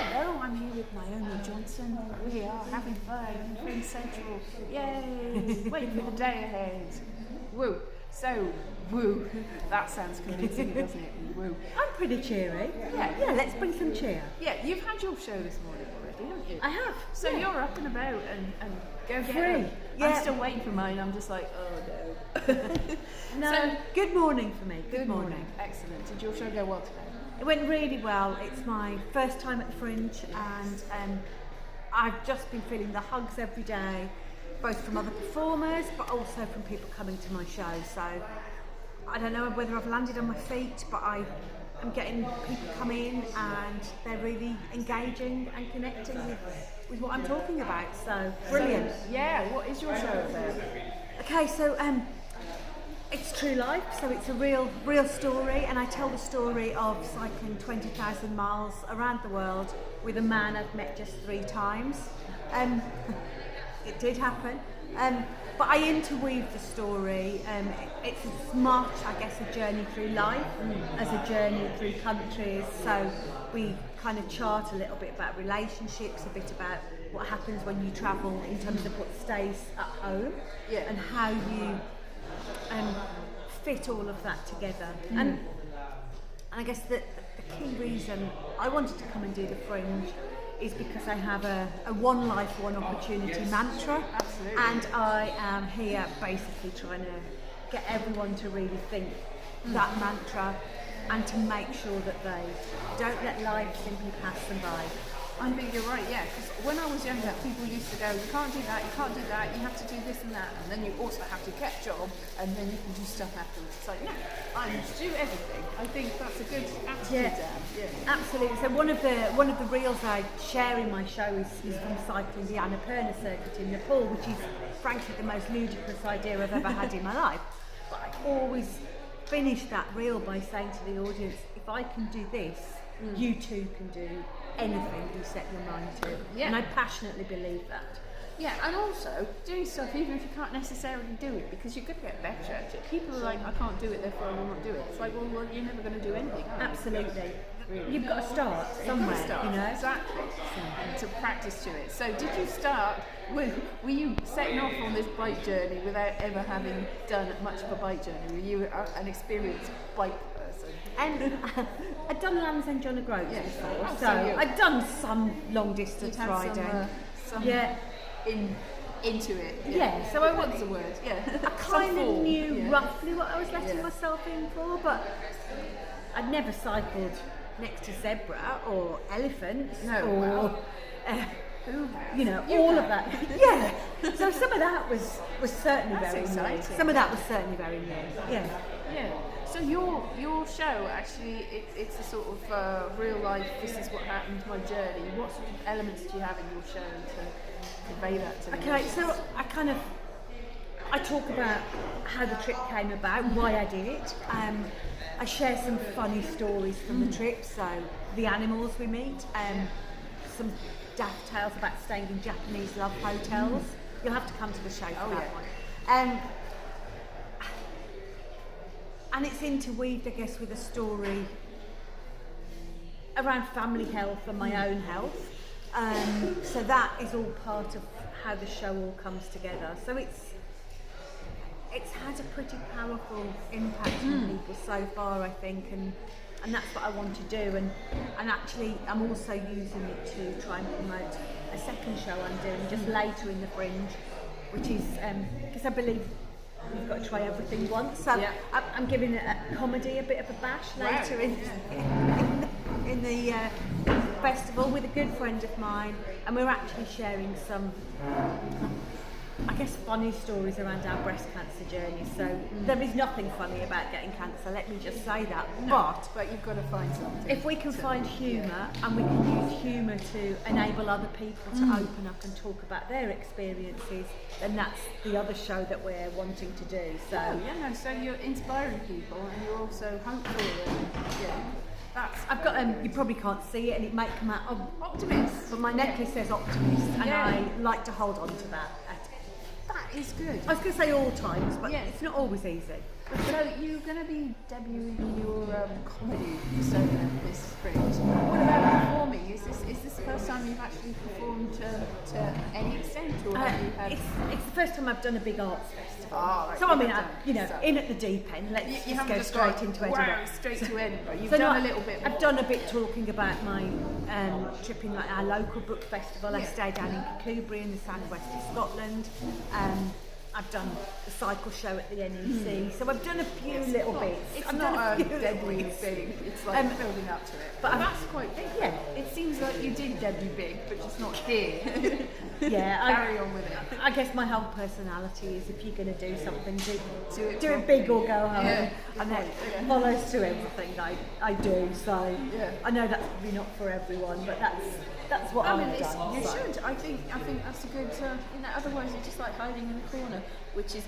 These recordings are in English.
Hello, I'm here with Naomi Johnson. We are having fun in Fringe Central. Yay! Wait for the day ahead. Woo. So, woo. That sounds convincing, doesn't it? Woo. I'm pretty cheery. Yeah, let's bring some cheer. Yeah, you've had your show this morning already, haven't you? I have. So you're up and about and go get Free. it. Yeah. I'm still waiting for mine. I'm just like, oh no. No, So, good morning for me. good morning. Excellent. Did your show go well today? It went really well. It's my first time at the Fringe, and I've just been feeling the hugs every day, both from other performers, but also from people coming to my show. So I don't know whether I've landed on my feet, but I'm getting people come in and they're really engaging and connecting with what I'm talking about. So brilliant. So, yeah. What is your show about? Okay, so it's true life, so it's a real story, and I tell the story of cycling 20,000 miles around the world with a man I've met just 3 times. It did happen, but I interweave the story. It's as much, I guess, a journey through life as a journey through countries. So we kind of chart a little bit about relationships, a bit about what happens when you travel in terms of what stays at home, and how you fit all of that together. And I guess the key reason I wanted to come and do the Fringe is because I have a one life, one opportunity mantra. Absolutely. And I am here basically trying to get everyone to really think that mantra and to make sure that they don't let life simply pass them by. I think you're right, yeah, because when I was younger, people used to go, you can't do that, you can't do that, you have to do this and that, and then you also have to get a job, and then you can do stuff afterwards. It's like, no, I must do everything. I think that's a good attitude, Dan. Yeah. Absolutely. So one of the reels I share in my show is from cycling the Annapurna circuit in Nepal, which is frankly the most ludicrous idea I've ever had in my life. But I always finish that reel by saying to the audience, if I can do this, you too can do anything you set your mind to. Yeah. And I passionately believe that. Yeah, and also doing stuff even if you can't necessarily do it, because you're going to get better at it. People are like, I can't do it, therefore I will not do it. It's like, well you're never going to do anything, are you? Absolutely. Really. You've got to start somewhere, you know. Exactly. To practice to it. So did you start were you setting off on this bike journey without ever having done much of a bike journey? Were you an experienced bike person? And I'd done Land's End John O'Groats before, Oh, so so you- I'd done some long distance You'd had riding. some Yeah. into it. Yeah, so I What's the word? Yeah. I kind of knew Yeah. roughly what I was letting Yeah. myself in for, but I'd never cycled next to zebra or elephants No, or wow. Who has? you know, You all have. of that. Yeah. So some of that was certainly That's very exciting. new. Some of that was certainly very new. Yeah. Yeah. So your show actually it's a sort of real life. This is what happened. My journey. What sort of elements do you have in your show to convey that to the Okay, audience? so I talk about how the trip came about, why I did it. I share some funny stories from the trip, so the animals we meet, some daft tales about staying in Japanese love hotels. You'll have to come to the show for that one. And it's interweaved, I guess, with a story around family health and my own health. So that is all part of how the show all comes together. So it's had a pretty powerful impact on people so far, I think, and that's what I want to do. And actually, I'm also using it to try and promote a second show I'm doing just later in the Fringe, which is because I believe you've got to try everything once. So I'm giving a comedy a bit of a bash later in the festival with a good friend of mine, and we're actually sharing some, I guess, funny stories around our breast cancer journey. So there is nothing funny about getting cancer, let me just say that. But you've got to find something. If we can find humour, and we can use humour to enable other people to open up and talk about their experiences, then that's the other show that we're wanting to do. So so you're inspiring people and you're also hopeful. I've got you probably can't see it, and it might come out Optimist. but my necklace says optimist, and Yeah. I like to hold on to that. That is good. I was going to say all times, but Yeah. it's not always easy. So you're going to be debuting your comedy persona this spring. What about performing? Is this actually performed to any extent, or have you had? It's the first time I've done a big arts festival. Oh, right, so I mean, so in at the deep end. Let's you just haven't go straight into Edinburgh. Wow, straight to Edinburgh. You've So done not- a little bit more. I've done a bit talking about my trip in our local book festival. I Yeah. stayed down in Kilcoobry in the southwest of Scotland. I've done the cycle show at the NEC, so I've done a few little bits. It's I've not done a few little debut bits. thing. It's like building up to it. But I'm- that's quite big. Yeah. It seems like you did debut big, but just not here. Yeah, Carry on with it. I guess my whole personality is if you're going to do something, do it it big or go home. Yeah, And that yeah. follows to everything I do. So Yeah. I know that's probably not for everyone, but that's what I mean, I've done. you so. should. I think that's a good. Otherwise it's just like hiding in the corner, which is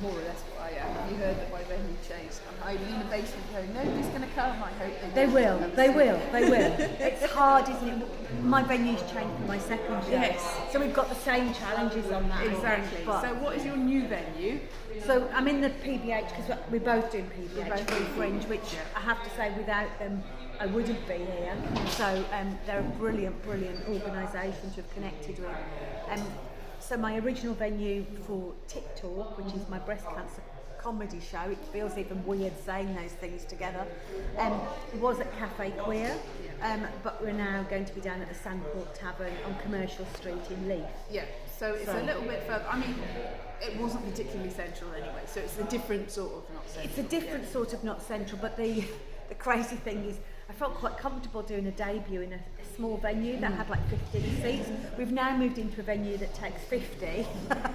more or less what I am. You heard that my venue changed. I'm hiding in the basement going, nobody's going to come. I hope They don't. will. It's hard, isn't it? My venue's changed for my second show. Yes. So we've got the same challenges on that. Exactly. But, So what is your new venue? so I'm in the PBH because we're both doing PBH both Free do Fringe, which I have to say without them I wouldn't be here. So they're a brilliant organisation to have connected with. So my original venue for TikTok, which is my breast cancer comedy show, it feels even weird saying those things together, was at Cafe Queer, but we're now going to be down at the Sandport Tavern on Commercial Street in Leith. Yeah. So it's a little bit further. I mean, it wasn't particularly central anyway. So it's a different sort of not central. It's a different sort of not central, but the crazy thing is I felt quite comfortable doing a debut in a small venue that had like 15 seats. We've now moved into a venue that takes 50.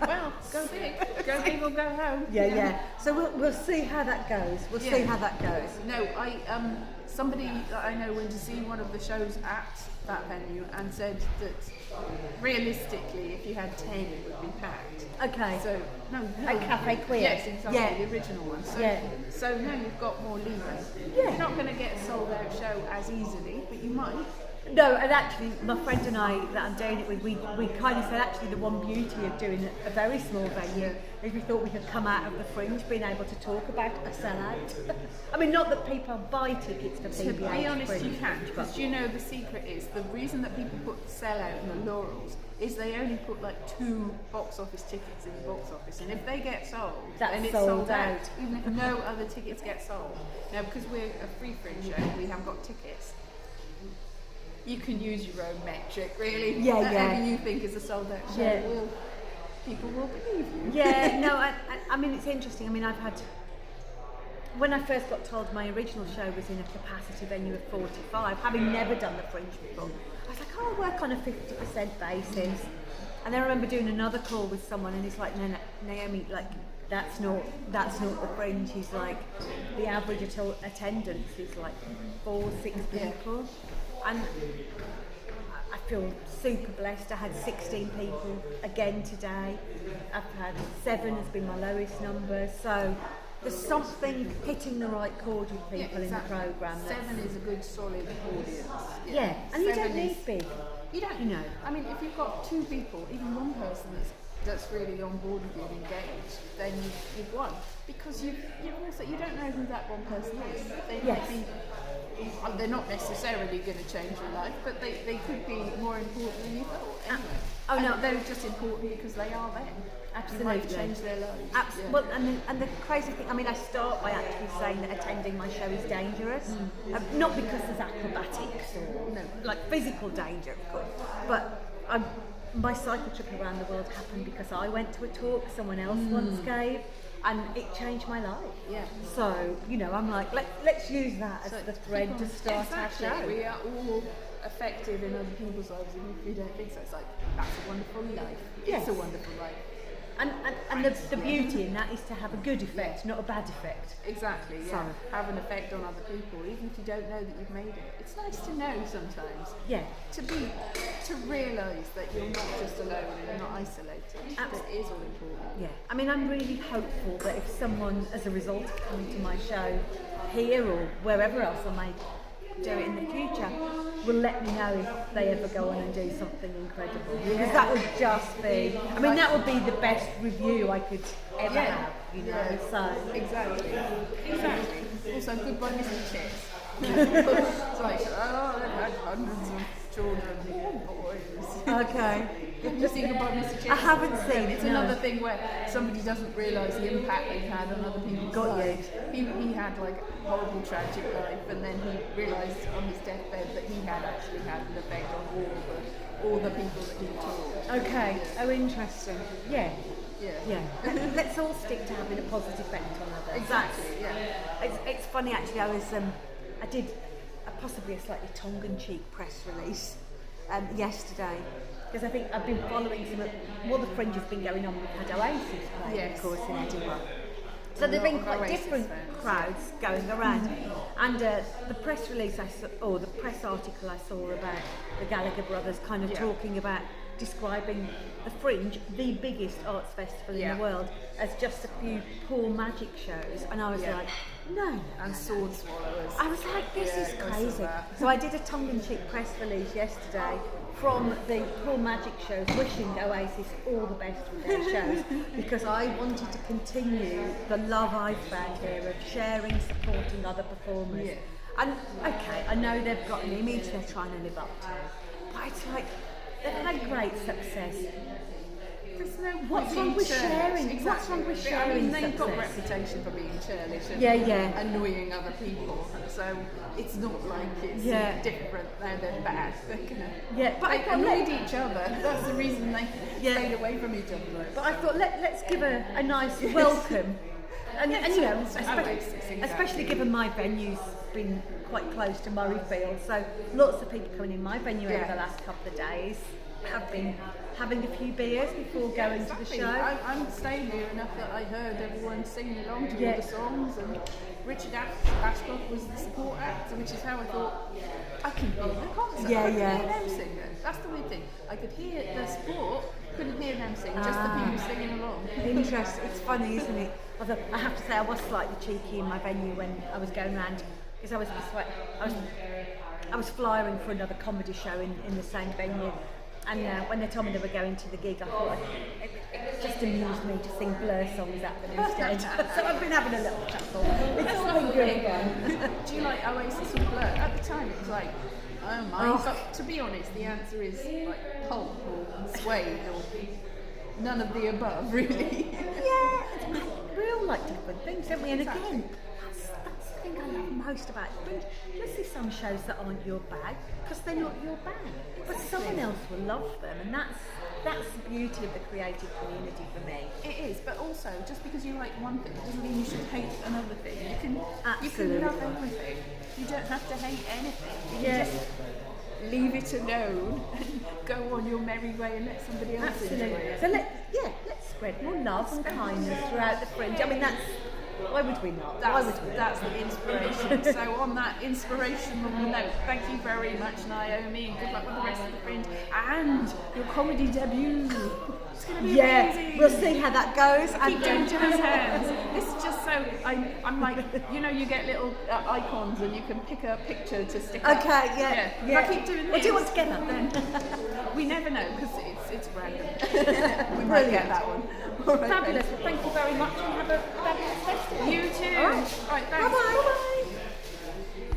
Well, go big. Go big or go home. Yeah. So we'll see how that goes. See how that goes. No, somebody that I know went to see one of the shows at that venue and said that realistically, if you had 10, it would be packed. Okay. So no. At Cafe Queer. Yes, exactly. Yeah. The original one. So, Yeah. so now you've got more leeway. Yeah. You're not going to get a sold out show as easily, but you might. No, and actually, my friend and I that I'm doing it with, we kind of said actually the one beauty of doing a very small venue is we thought we could come out of the Fringe being able to talk about a sellout. I mean, not that people buy tickets for To PBH be honest, Fringe, you can, because but- you know the secret is the reason that people put sellout in the laurels is they only put like 2 box office tickets in the box office, and if they get sold, That's then it's sold sold out. out. Even if no other tickets get sold. Now, because we're a free Fringe show, we haven't got tickets. You can use your own metric, really. Yeah, Whatever yeah. you think is a sold out show, Yeah. people will believe you. Yeah, no, I mean, it's interesting. I mean, when I first got told my original show was in a capacity venue of 45, having never done the Fringe before, I was like, oh, I'll work on a 50% basis. And then I remember doing another call with someone and he's like, no, Naomi, like, that's not the Fringe. He's like, the average attendance is like 4-6 people. And I feel super blessed. I had 16 people again today. I've had 7 has been my lowest number. So there's something hitting the right chord with people in the programme. 7 is a good solid audience. Yeah, and you 7 don't need big. You don't. You know. I mean, if you've got 2 people, even one person that's really on board with you and engaged, then you've won. Because you don't know who that one person is. They might be. They're not necessarily going to change your life, but they could be more important than you thought. Anyway. Oh no, they're just important because they are them. Absolutely. You might change their lives. Yeah. Well, and the crazy thing, I mean, I start by actually saying that attending my show is dangerous. Not because there's acrobatics or like physical danger, of course, but my cycle trip around the world happened because I went to a talk someone else once gave, and it changed my life. Yeah. So, I'm like, let's use that as the thread to start exactly. our show. We are all effective in other people's lives, even if we don't think so. It's like, that's a wonderful life. Yes. It's a wonderful life. And the beauty in that is to have a good effect, not a bad effect. Exactly, yeah. So- Have an effect on other people, even if you don't know that you've made it. It's nice to know sometimes. Yeah. To realise that you're not just alone and you're not isolated. That is all important. Yeah, I mean, I'm really hopeful that if someone, as a result of coming to my show here or wherever else I may do it in the future, will let me know if they ever go on and do something incredible. Because that would just be, I mean, that would be the best review I could ever have, so. Exactly. Also, goodbye, Mr. Tits. It's like, they've had hundreds of children. Oh boy. Cruise. Okay. Have you seen Goodbye Mr. Cheese? I haven't seen it. It's no. another thing where somebody doesn't realise the impact they've had on other people's Got you. lives. He had like a horrible tragic life, and then he realised on his deathbed that he had actually had an effect on all the people that he taught. Okay. Oh, interesting. Yeah. Yeah. Let's all stick to having a positive effect on others. Exactly. Yeah. It's funny actually. I did possibly a slightly tongue-in-cheek press release yesterday, because I think I've been following the Fringe has been going on. We've had Oasis playing, of course, in Edinburgh. So there've been quite different crowds going around, and the press release or the press article I saw about the Gallagher brothers kind of talking about describing the Fringe, the biggest arts festival in the world, as just a few poor magic shows, and I was like, no. And sword swallowers. I was like, this is crazy. So I did a tongue-in-cheek press release yesterday from the Poor Magic shows, wishing Oasis all the best with their shows, because I wanted to continue the love I've found here of sharing, supporting other performers. Yeah. And okay, I know they've got an image they're trying to live up to, but it's like, they've had great success. There's no What's wrong with sharing? Exactly. What's wrong with sharing? I mean, they've success? got a reputation for being churlish and annoying other people, so it's not like it's different. They're bad. They're gonna, but they annoyed each other. That's the reason they stayed away from each other. But I thought let's give a nice welcome, and you know, especially given my venue's been quite close to Murrayfield, so lots of people coming in my venue over the last couple of days have been having a few beers before going to the show. I'm staying near enough that I heard everyone singing along to all the songs, and Richard Ashcroft was the support act, which is how I thought I can hear the concert. I could hear them sing it. That's the weird thing. I could hear the support, couldn't hear them sing, just the people singing along. Interesting. It's funny, isn't it? Although I have to say I was slightly cheeky in my venue when I was going around, because I was flyering for another comedy show in the same venue. And when they told me they were going to the gig, I thought it just amused me to sing Blur songs at them instead. So I've been having a little chuckle. It's all been good fun. Do you like Oasis or Blur? At the time it was like, oh my. But to be honest, the answer is like Pulp or Suede or none of the above, really. We all like different things, don't we? And again, that's the thing I love most about Fringe. You'll see some shows that aren't your bag because they're not your bag, but someone else will love them, and that's the beauty of the creative community for me. It is, but also just because you like one thing doesn't mean you should hate another thing. You can love everything. You don't have to hate anything. You can just leave it alone and go on your merry way and let somebody else enjoy it. So let's spread more love and kindness throughout the Fringe. I mean, why would we not? That's the inspiration. So on that inspirational note, thank you very much, Naomi, and good luck with the rest of the Fringe and your comedy debut. It's going to be amazing. We'll see how that goes. Keep doing jazz hands. This is just so I'm like, you know, you get little icons and you can pick a picture to stick up. Okay, yeah. If I keep doing this, we'll do one together then we never know because it's random. We might get that one. Fabulous. Well, thank you very much and have a fabulous festival. You too. All right, thanks. Bye-bye.